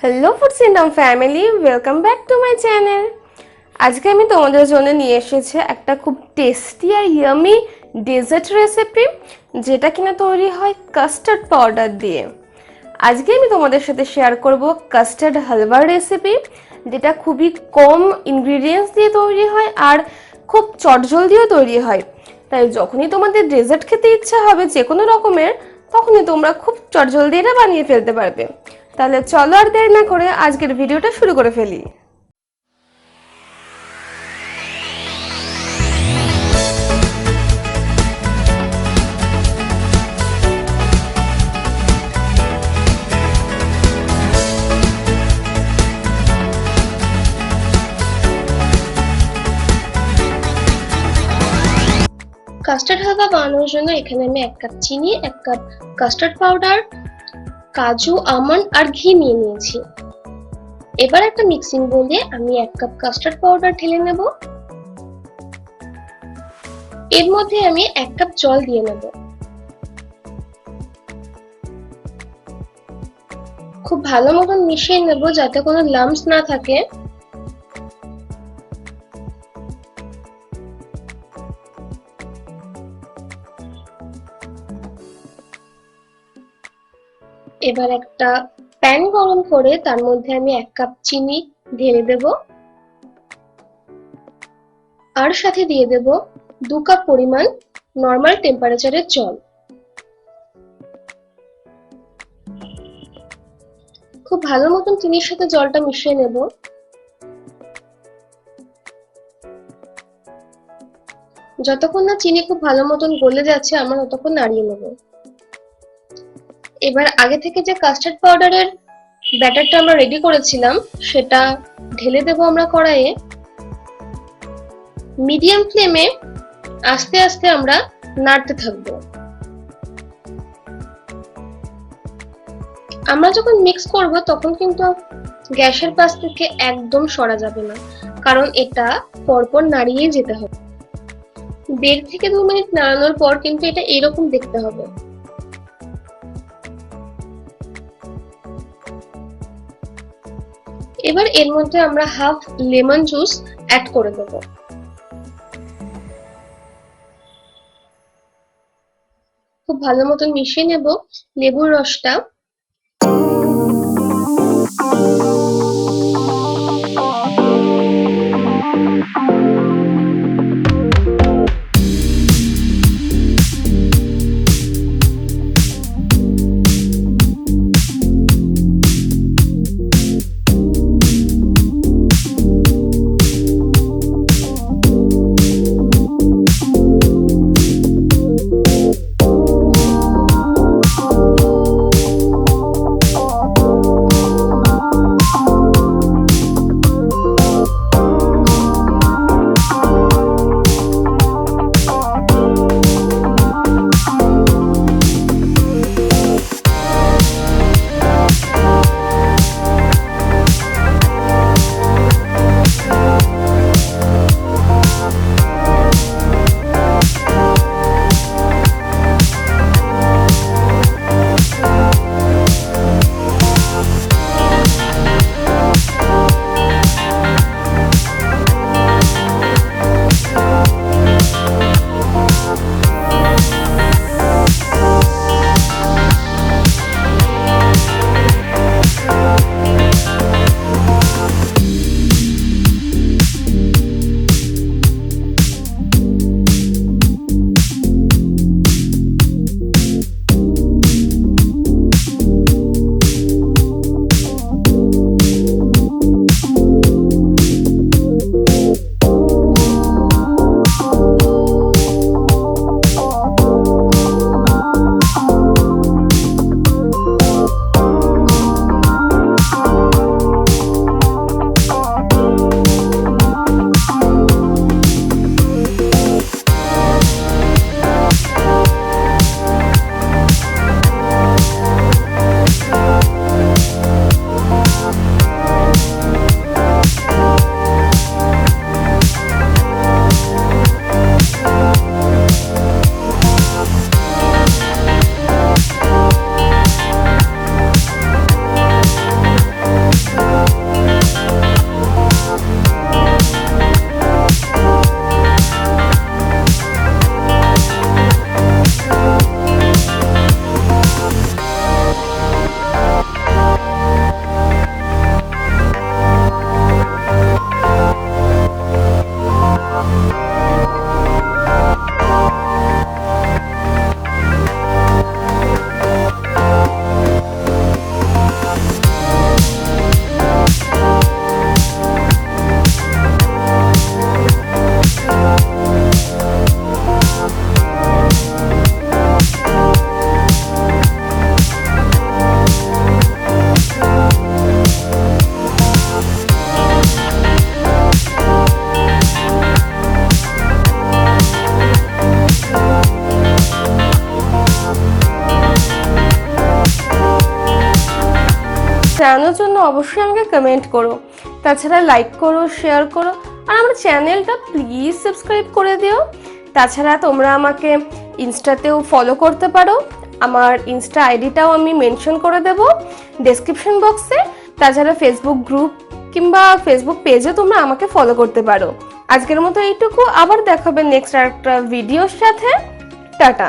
Hello food syndrome family, welcome back to my channel. আজকে আমি তোমাদের জন্য নিয়ে এসেছি একটা খুব টেস্টি আর ইয়ামি ডেজার্ট রেসিপি, যেটা কিনা তৈরি হয় কাস্টার্ড পাউডার দিয়ে। আজকে আমি তোমাদের সাথে শেয়ার করব কাস্টার্ড হালুয়ার রেসিপি, যেটা খুবই কম ইনগ্রিডিয়েন্টস দিয়ে তৈরি হয় আর খুব চটজলদিও তৈরি হয়। তাই যখনই তোমাদের ডেজার্ট খেতে ইচ্ছা হবে যে কোনো রকমের, তখনই তোমরা খুব চটজলদি এটা বানিয়ে ফেলতে পারবে। তাহলে চলো আর দেরি না করে আজকের ভিডিওটা শুরু করে ফেলি। কাস্টার্ড হালুয়া বানানোর জন্য এখানে আমি 1 কাপ চিনি, 1 কাপ কাস্টার্ড পাউডার, কাজু, আমন্ড আর ঘি নিয়ে নিয়েছি। এবার একটা মিক্সিং বোলে আমি 1 কাপ কাস্টার্ড পাউডার ঢেলে নেব। এর মধ্যে আমি 1 কাপ জল দিয়ে নেব। খুব ভালো মতন মিশিয়ে নেব যাতে কোনো লাম্পস না থাকে। এবার একটা প্যান গরম করে তার মধ্যে আমি 1 কাপ চিনি ঢেলে দেব আর সাথে দিয়ে দেব 2 কাপ পরিমাণ নরমাল টেম্পারেচারের জল। খুব ভালো মতন চিনির সাথে জলটা মিশিয়ে নেব। যতক্ষণ না চিনি খুব ভালো মতন গলে যাচ্ছে আমরা ততক্ষণ নাড়িয়ে নেব। এবার আগে থেকে যে কাস্টার্ড পাউডারের ব্যাটারটা আমরা রেডি করেছিলাম সেটা ঢেলে দেব আমরা কড়াইয়ে। মিডিয়াম ফ্লেমে আস্তে আস্তে আমরা নাড়তে থাকব। আমরা যখন মিক্স করব তখন কিন্তু গ্যাসের পাশ থেকে একদম সরা যাবে না, কারণ এটা পরপর নাড়িয়ে যেতে হবে। 1.5 থেকে 2 মিনিট নাড়ানোর পর কিন্তু এটা এরকম দেখতে হবে। এবার এর মধ্যে আমরা হাফ লেমন জুস অ্যাড করে দেব। খুব ভালো মতন মিশিয়ে নেব লেবুর রসটা। জানানোর জন্য অবশ্যই আমাকে কমেন্ট করো। তাছাড়া লাইক করো, শেয়ার করো, আর আমার চ্যানেলটা প্লিজ সাবস্ক্রাইব করে দিও। তাছাড়া তোমরা আমাকে ইনস্টাতেও ফলো করতে পারো, আমার ইনস্টা আইডিটাও আমি মেনশন করে দেব ডেসক্রিপশন বক্সে। তাছাড়া ফেসবুক গ্রুপ কিংবা ফেসবুক পেজে তোমরা আমাকে ফলো করতে পারো। আজকের মতো এইটুকু, আবার দেখাবে নেক্সট আরেকটা ভিডিওর সাথে। টাটা।